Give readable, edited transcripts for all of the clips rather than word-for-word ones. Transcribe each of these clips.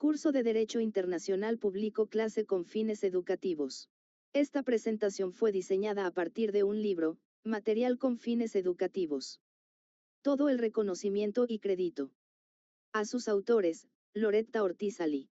Curso de Derecho Internacional Público Clase con fines educativos. Esta presentación fue diseñada a partir de un libro, Material con fines educativos. Todo el reconocimiento y crédito a sus autores, Loretta Ortiz Ali,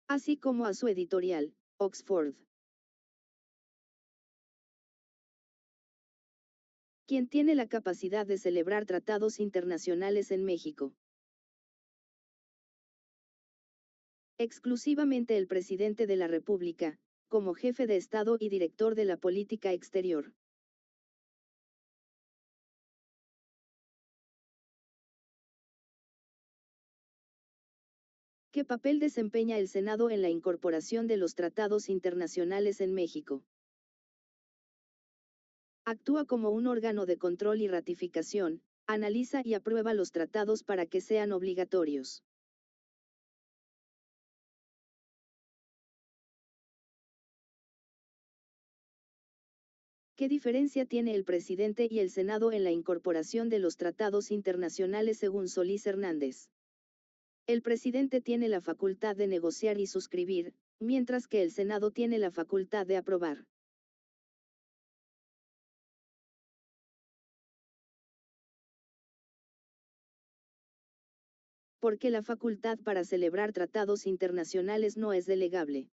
así como a su editorial, Oxford. ¿Quién tiene la capacidad de celebrar tratados internacionales en México? Exclusivamente el presidente de la República, como jefe de Estado y director de la política exterior. ¿Qué papel desempeña el Senado en la incorporación de los tratados internacionales en México? Actúa como un órgano de control y ratificación, analiza y aprueba los tratados para que sean obligatorios. ¿Qué diferencia tiene el presidente y el Senado en la incorporación de los tratados internacionales según Solís Hernández? El presidente tiene la facultad de negociar y suscribir, mientras que el Senado tiene la facultad de aprobar. Porque la facultad para celebrar tratados internacionales no es delegable.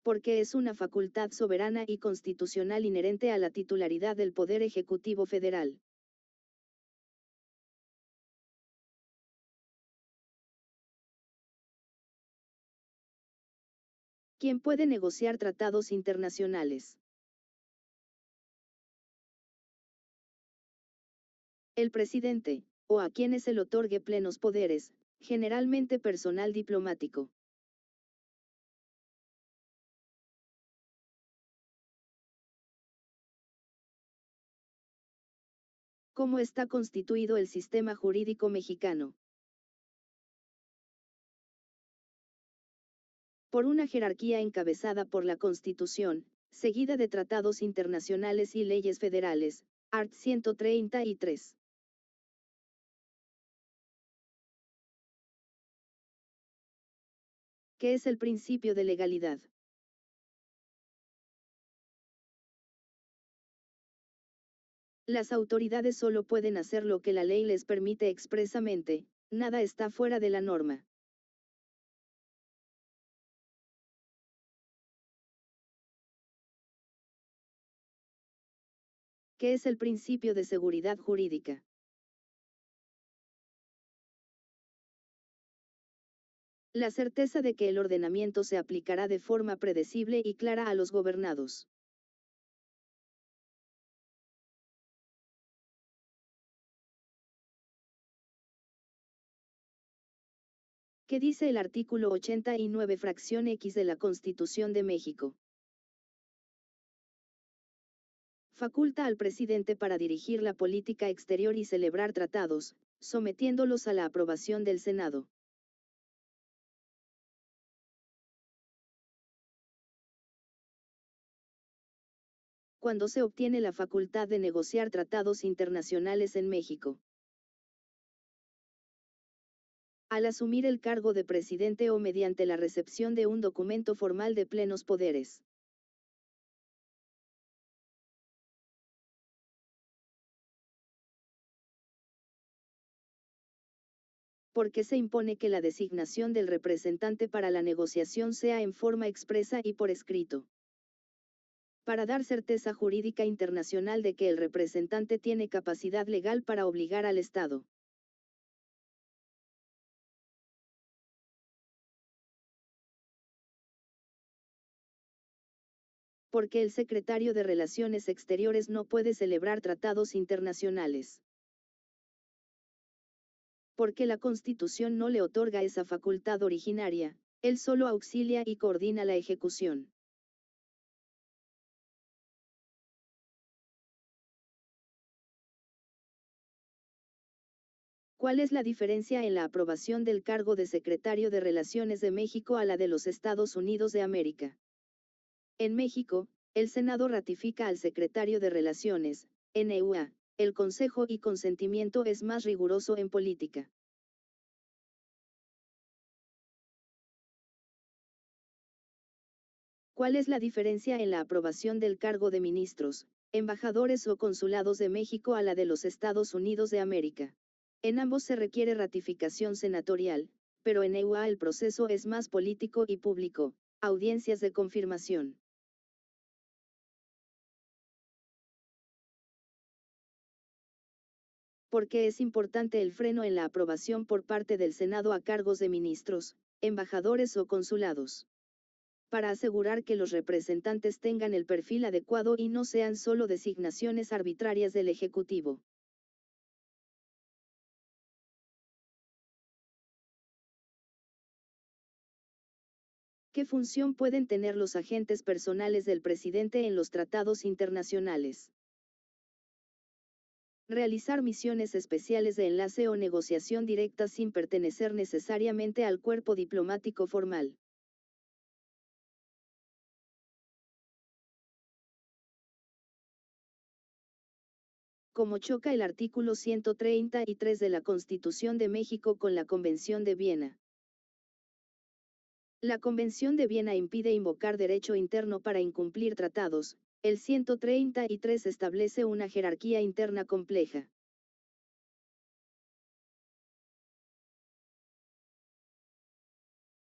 Porque es una facultad soberana y constitucional inherente a la titularidad del Poder Ejecutivo Federal. ¿Quién puede negociar tratados internacionales? El presidente, o a quienes se le otorgue plenos poderes, generalmente personal diplomático. ¿Cómo está constituido el sistema jurídico mexicano? Por una jerarquía encabezada por la Constitución, seguida de tratados internacionales y leyes federales, art. 133. ¿Qué es el principio de legalidad? Las autoridades solo pueden hacer lo que la ley les permite expresamente, nada está fuera de la norma. ¿Qué es el principio de seguridad jurídica? La certeza de que el ordenamiento se aplicará de forma predecible y clara a los gobernados. ¿Qué dice el artículo 89 fracción X de la Constitución de México? Faculta al presidente para dirigir la política exterior y celebrar tratados, sometiéndolos a la aprobación del Senado. Cuando se obtiene la facultad de negociar tratados internacionales en México. Al asumir el cargo de presidente o mediante la recepción de un documento formal de plenos poderes. Porque se impone que la designación del representante para la negociación sea en forma expresa y por escrito. Para dar certeza jurídica internacional de que el representante tiene capacidad legal para obligar al Estado. Porque el secretario de Relaciones Exteriores no puede celebrar tratados internacionales. Porque la Constitución no le otorga esa facultad originaria, él solo auxilia y coordina la ejecución. ¿Cuál es la diferencia en la aprobación del cargo de secretario de Relaciones de México a la de los Estados Unidos de América? En México, el Senado ratifica al secretario de Relaciones, NUA, el consejo y consentimiento es más riguroso en política. ¿Cuál es la diferencia en la aprobación del cargo de ministros, embajadores o consulados de México a la de los Estados Unidos de América? En ambos se requiere ratificación senatorial, pero en EUA el proceso es más político y público, audiencias de confirmación. ¿Por qué es importante el freno en la aprobación por parte del Senado a cargos de ministros, embajadores o consulados? Para asegurar que los representantes tengan el perfil adecuado y no sean solo designaciones arbitrarias del Ejecutivo. ¿Qué función pueden tener los agentes personales del presidente en los tratados internacionales? Realizar misiones especiales de enlace o negociación directa sin pertenecer necesariamente al cuerpo diplomático formal. Como choca el artículo 133 de la Constitución de México con la Convención de Viena. La Convención de Viena impide invocar derecho interno para incumplir tratados. El 133 establece una jerarquía interna compleja.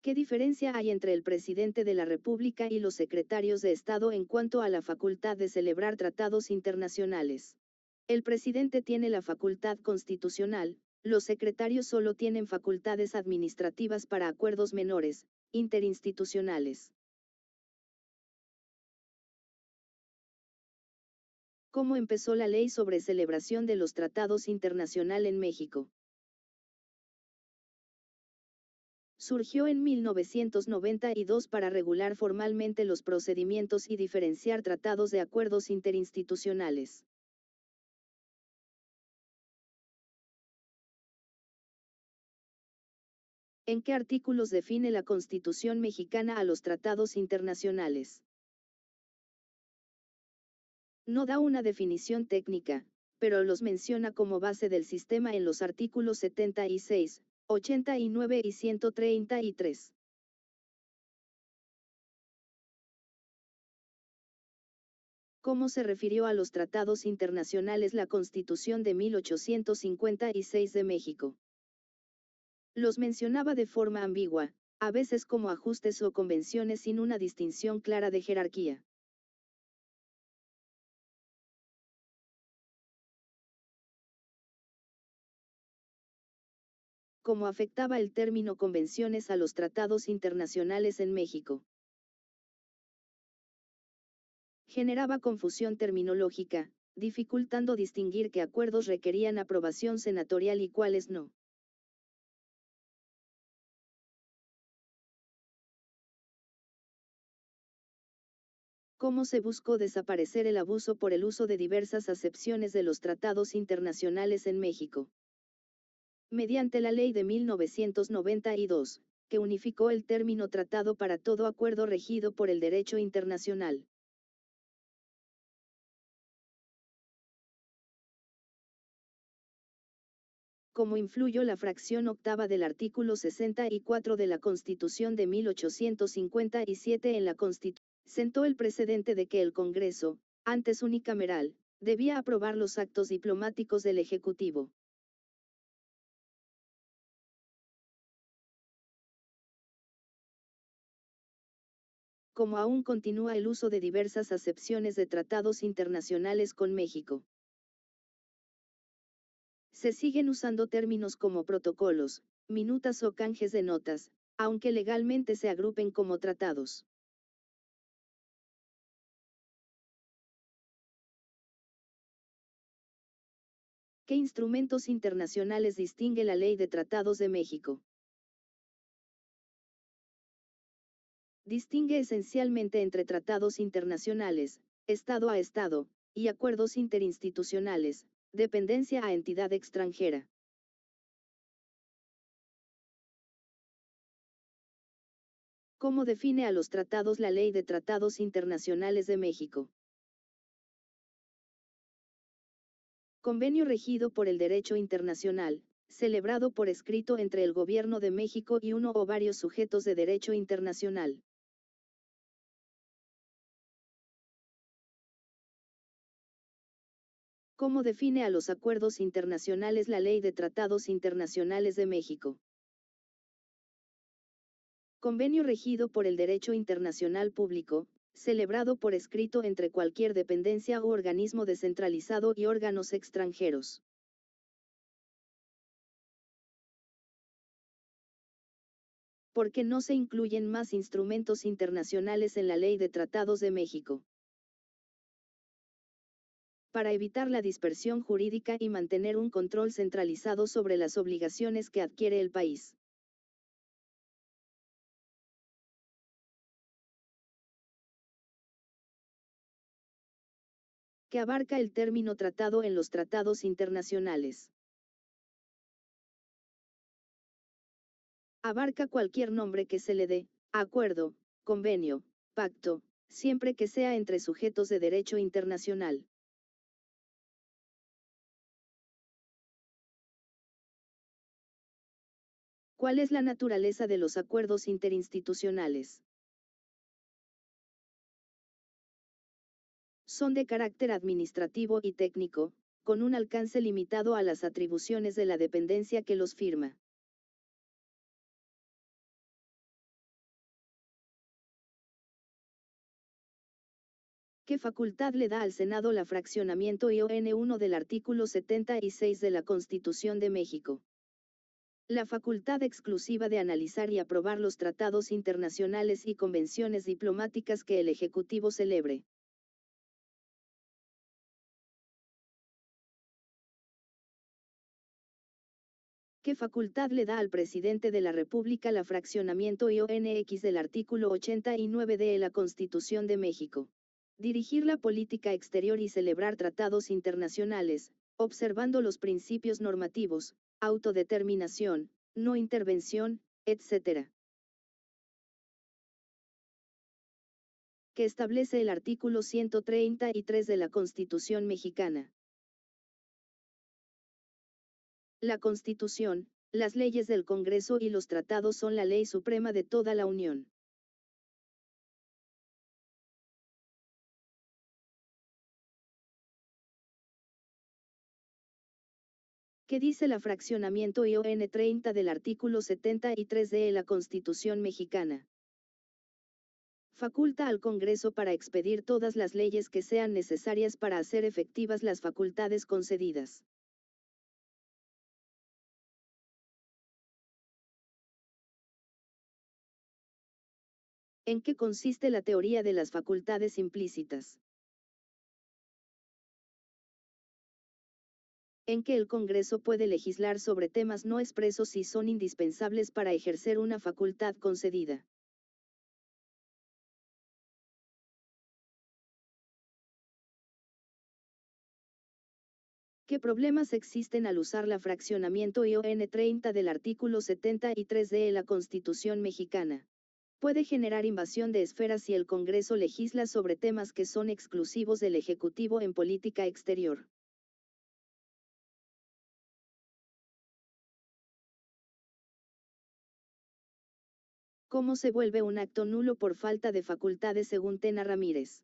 ¿Qué diferencia hay entre el presidente de la República y los secretarios de Estado en cuanto a la facultad de celebrar tratados internacionales? El presidente tiene la facultad constitucional, los secretarios solo tienen facultades administrativas para acuerdos menores, interinstitucionales. ¿Cómo empezó la ley sobre celebración de los tratados internacionales en México? Surgió en 1992 para regular formalmente los procedimientos y diferenciar tratados de acuerdos interinstitucionales. ¿En qué artículos define la Constitución mexicana a los tratados internacionales? No da una definición técnica, pero los menciona como base del sistema en los artículos 76, 89 y 133. ¿Cómo se refirió a los tratados internacionales la Constitución de 1856 de México? Los mencionaba de forma ambigua, a veces como ajustes o convenciones sin una distinción clara de jerarquía. ¿Cómo afectaba el término convenciones a los tratados internacionales en México? Generaba confusión terminológica, dificultando distinguir qué acuerdos requerían aprobación senatorial y cuáles no. ¿Cómo se buscó desaparecer el abuso por el uso de diversas acepciones de los tratados internacionales en México? Mediante la Ley de 1992, que unificó el término tratado para todo acuerdo regido por el derecho internacional. Como influyó la fracción octava del artículo 64 de la Constitución de 1857 en la Constitución, sentó el precedente de que el Congreso, antes unicameral, debía aprobar los actos diplomáticos del Ejecutivo. Como aún continúa el uso de diversas acepciones de tratados internacionales con México. Se siguen usando términos como protocolos, minutas o canjes de notas, aunque legalmente se agrupen como tratados. ¿Qué instrumentos internacionales distingue la Ley de Tratados de México? Distingue esencialmente entre tratados internacionales, Estado a Estado, y acuerdos interinstitucionales, dependencia a entidad extranjera. ¿Cómo define a los tratados la Ley de Tratados Internacionales de México? Convenio regido por el derecho internacional, celebrado por escrito entre el Gobierno de México y uno o varios sujetos de derecho internacional. ¿Cómo define a los acuerdos internacionales la Ley de Tratados Internacionales de México? Convenio regido por el derecho internacional público, celebrado por escrito entre cualquier dependencia o organismo descentralizado y órganos extranjeros. Porque no se incluyen más instrumentos internacionales en la Ley de Tratados de México. Para evitar la dispersión jurídica y mantener un control centralizado sobre las obligaciones que adquiere el país. Que abarca el término tratado en los tratados internacionales. Abarca cualquier nombre que se le dé, acuerdo, convenio, pacto, siempre que sea entre sujetos de derecho internacional. ¿Cuál es la naturaleza de los acuerdos interinstitucionales? Son de carácter administrativo y técnico, con un alcance limitado a las atribuciones de la dependencia que los firma. ¿Qué facultad le da al Senado la fraccionamiento ION1 del artículo 76 de la Constitución de México? La facultad exclusiva de analizar y aprobar los tratados internacionales y convenciones diplomáticas que el Ejecutivo celebre. ¿Qué facultad le da al presidente de la República la fraccionamiento IONX del artículo 89 de la Constitución de México? Dirigir la política exterior y celebrar tratados internacionales, observando los principios normativos, autodeterminación, no intervención, etc. Que establece el artículo 133 de la Constitución mexicana. La Constitución, las leyes del Congreso y los tratados son la ley suprema de toda la Unión. ¿Qué dice la fraccionamiento ION 30 del artículo 73 de la Constitución mexicana? Faculta al Congreso para expedir todas las leyes que sean necesarias para hacer efectivas las facultades concedidas. ¿En qué consiste la teoría de las facultades implícitas? En que el Congreso puede legislar sobre temas no expresos si son indispensables para ejercer una facultad concedida. ¿Qué problemas existen al usar la fraccionamiento ION 30 del artículo 73 de la Constitución mexicana? Puede generar invasión de esferas si el Congreso legisla sobre temas que son exclusivos del Ejecutivo en política exterior. ¿Cómo se vuelve un acto nulo por falta de facultades según Tena Ramírez?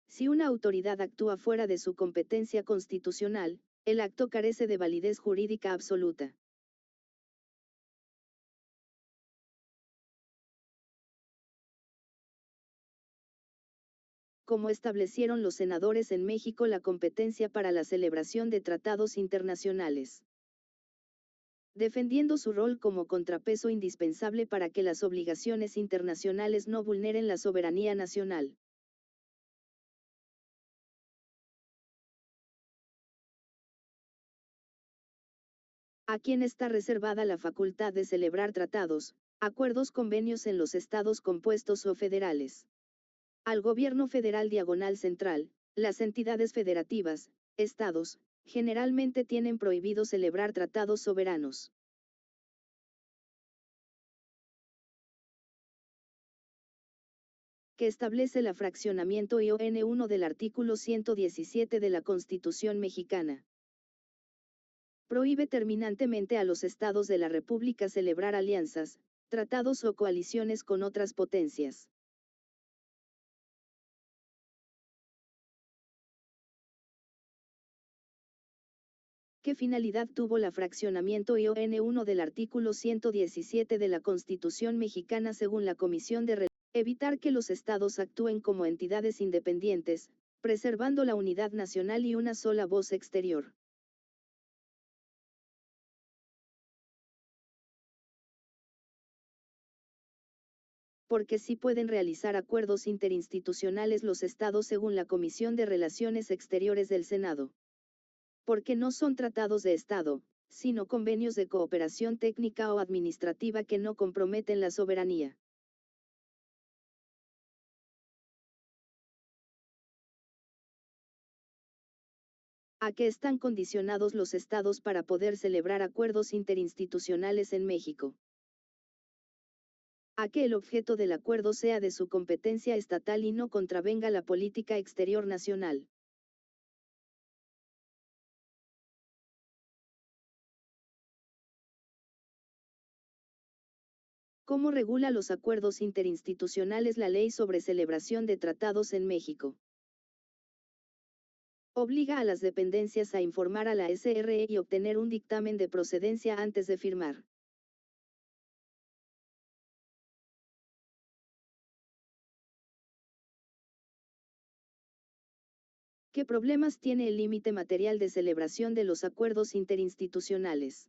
Si una autoridad actúa fuera de su competencia constitucional, el acto carece de validez jurídica absoluta. Como establecieron los senadores en México la competencia para la celebración de tratados internacionales, defendiendo su rol como contrapeso indispensable para que las obligaciones internacionales no vulneren la soberanía nacional. ¿A quién está reservada la facultad de celebrar tratados, acuerdos, convenios en los estados compuestos o federales? Al gobierno federal diagonal central, las entidades federativas, estados, generalmente tienen prohibido celebrar tratados soberanos. Que establece la fraccionamiento ION1 del artículo 117 de la Constitución mexicana. Prohíbe terminantemente a los estados de la República celebrar alianzas, tratados o coaliciones con otras potencias. ¿Qué finalidad tuvo la fraccionamiento ION1 del artículo 117 de la Constitución mexicana según la Comisión de evitar que los estados actúen como entidades independientes, preservando la unidad nacional y una sola voz exterior? Porque sí pueden realizar acuerdos interinstitucionales los estados según la Comisión de Relaciones Exteriores del Senado. Porque no son tratados de Estado, sino convenios de cooperación técnica o administrativa que no comprometen la soberanía. ¿A qué están condicionados los estados para poder celebrar acuerdos interinstitucionales en México? A que el objeto del acuerdo sea de su competencia estatal y no contravenga la política exterior nacional. ¿Cómo regula los acuerdos interinstitucionales la ley sobre celebración de tratados en México? Obliga a las dependencias a informar a la SRE y obtener un dictamen de procedencia antes de firmar. ¿Qué problemas tiene el límite material de celebración de los acuerdos interinstitucionales?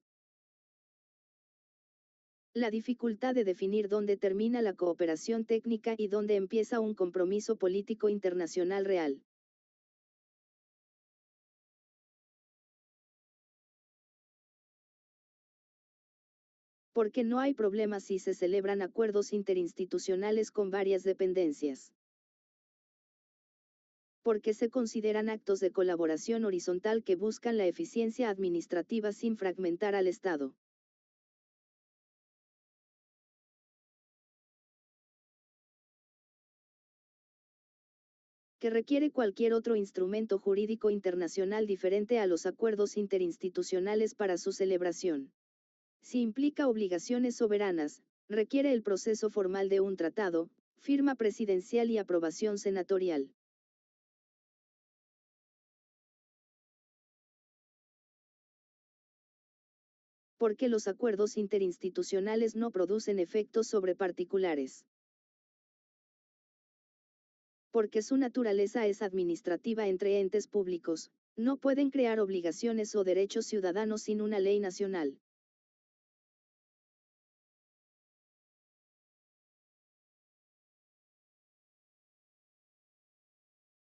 La dificultad de definir dónde termina la cooperación técnica y dónde empieza un compromiso político internacional real. Porque no hay problema si se celebran acuerdos interinstitucionales con varias dependencias. Porque se consideran actos de colaboración horizontal que buscan la eficiencia administrativa sin fragmentar al Estado. Que requiere cualquier otro instrumento jurídico internacional diferente a los acuerdos interinstitucionales para su celebración. Si implica obligaciones soberanas, requiere el proceso formal de un tratado, firma presidencial y aprobación senatorial. Porque los acuerdos interinstitucionales no producen efectos sobre particulares. Porque su naturaleza es administrativa entre entes públicos, no pueden crear obligaciones o derechos ciudadanos sin una ley nacional.